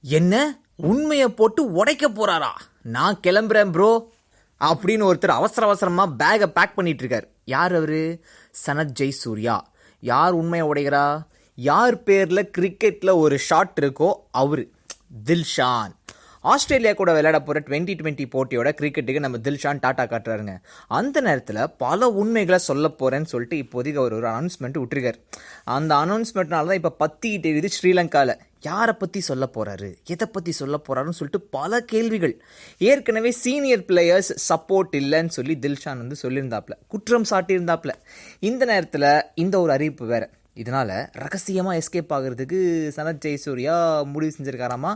என்ன உண்மையை போட்டு உடைக்க போறாரா? நான் கிளம்புறேன் ப்ரோ அப்படின்னு ஒருத்தர் அவசர அவசரமா பேகை பேக் பண்ணிட்டு இருக்காரு. யார் அவரு? சனத் ஜெயசூர்யா. யார் உண்மையை உடைக்கிறா? யார் பேர்ல கிரிக்கெட்ல ஒரு ஷாட் இருக்கோ அவரு தில்ஷான். ஆஸ்திரேலியா கூட விளையாட போகிற 2020 போட்டியோட கிரிக்கெட்டுக்கு நம்ம தில்ஷான் டாட்டா காட்டுறாருங்க. அந்த நேரத்தில் பல உண்மைகளை சொல்ல போகிறேன்னு சொல்லிட்டு இப்போதைக்கு அவர் ஒரு அனௌன்ஸ்மெண்ட் விட்டுருக்காரு. அந்த அனௌன்ஸ்மெண்ட்னால தான் இப்போ பத்திக்கிட்டு இருக்குது ஸ்ரீலங்காவில். யாரை பற்றி சொல்ல போகிறாரு, எதை பற்றி சொல்ல போகிறாருன்னு சொல்லிட்டு பல கேள்விகள். ஏற்கனவே சீனியர் பிளேயர்ஸ் சப்போர்ட் இல்லைன்னு சொல்லி தில்ஷான் சொல்லியிருந்தாப்புல, குற்றம் சாட்டியிருந்தாப்புல. இந்த நேரத்தில் இந்த ஒரு அறிவிப்பு வேறு. இதனால் ரகசியமாக எஸ்கேப் ஆகிறதுக்கு சனத் ஜெயசூர்யா முடிவு செஞ்சுருக்காராமா.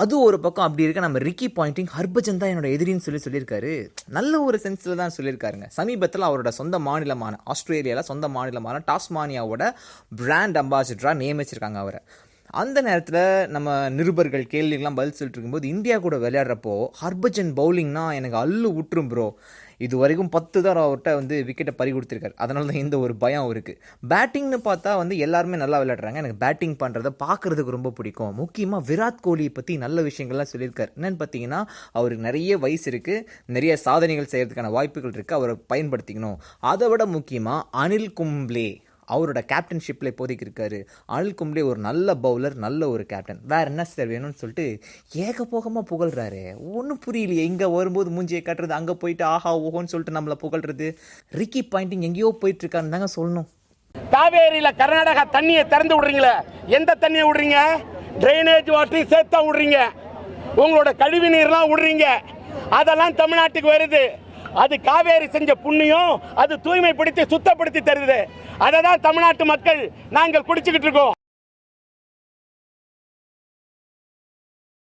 அது ஒரு பக்கம் அப்படி இருக்க, நம்ம ரிக்கி பாயிண்டிங் ஹர்பஜன் தான் என்னோட எதிரின்னு சொல்லியிருக்காரு. நல்ல ஒரு சென்ஸில் தான் சொல்லியிருக்காருங்க. சமீபத்தில் அவரோட சொந்த மாநிலமான ஆஸ்திரேலியாவில் சொந்த மாநிலமான டாஸ்மானியாவோட பிராண்ட் அம்பாசிடராக நியமிச்சிருக்காங்க அவரை. அந்த நேரத்தில் நம்ம நிருபர்கள் கேள்விகள்லாம் பதில் சொல்லிட்டு இருக்கும்போது, இந்தியா கூட விளையாடுறப்போ ஹர்பஜன் பவுலிங்னா எனக்கு அள்ளு விட்டுரும் ப்ரோ. இது வரைக்கும் 10 தான் அவர்கிட்ட விக்கெட்டை பறி கொடுத்துருக்காரு. அதனால தான் இந்த ஒரு பயம் இருக்குது. பேட்டிங்னு பார்த்தா எல்லாருமே நல்லா விளையாடுறாங்க. எனக்கு பேட்டிங் பண்ணுறதை பார்க்குறதுக்கு ரொம்ப பிடிக்கும். முக்கியமாக விராட் கோலியை பற்றி நல்ல விஷயங்கள்லாம் சொல்லியிருக்காரு. என்னென்னு பார்த்தீங்கன்னா, அவருக்கு நிறைய வயசு இருக்குது, நிறைய சாதனைகள் செய்கிறதுக்கான வாய்ப்புகள் இருக்குது, அவரை பயன்படுத்திக்கணும். அதை விட முக்கியமாக அனில் கும்ப்ளே அவரோட கேப்டன்ஷிப்பில் இப்போதைக்கு இருக்காரு. அனில் கும்ப்ளே ஒரு நல்ல பவுலர், நல்ல ஒரு கேப்டன், வேறு என்ன சார் வேணும்னு சொல்லிட்டு ஏகபோகமாக புகழ்கிறாரு. ஒன்றும் புரியலையே. இங்கே வரும்போது மூஞ்சியை காட்டுறது, அங்கே போயிட்டு ஆஹா ஓஹோன்னு சொல்லிட்டு நம்மளை புகழ்றது. ரிக்கி பாயிண்டிங் எங்கேயோ போயிட்டு இருக்கான்னு தாங்க சொல்லணும். காவேரியில் கர்நாடகா தண்ணியை திறந்து விடுறீங்களே, எந்த தண்ணியை விடுறீங்க? ட்ரைனேஜ் வாட்டர் சேர்த்தா விடுறீங்க, உங்களோட கழிவு நீர்லாம் விடுறீங்க. அதெல்லாம் தமிழ்நாட்டுக்கு வருது. அது காவேரி செஞ்ச புண்ணியம், அது தூய்மைப்படுத்தி சுத்தப்படுத்தி தருது. அதை தான் தமிழ்நாட்டு மக்கள் நாங்கள் குடிச்சுக்கிட்டு இருக்கோம்.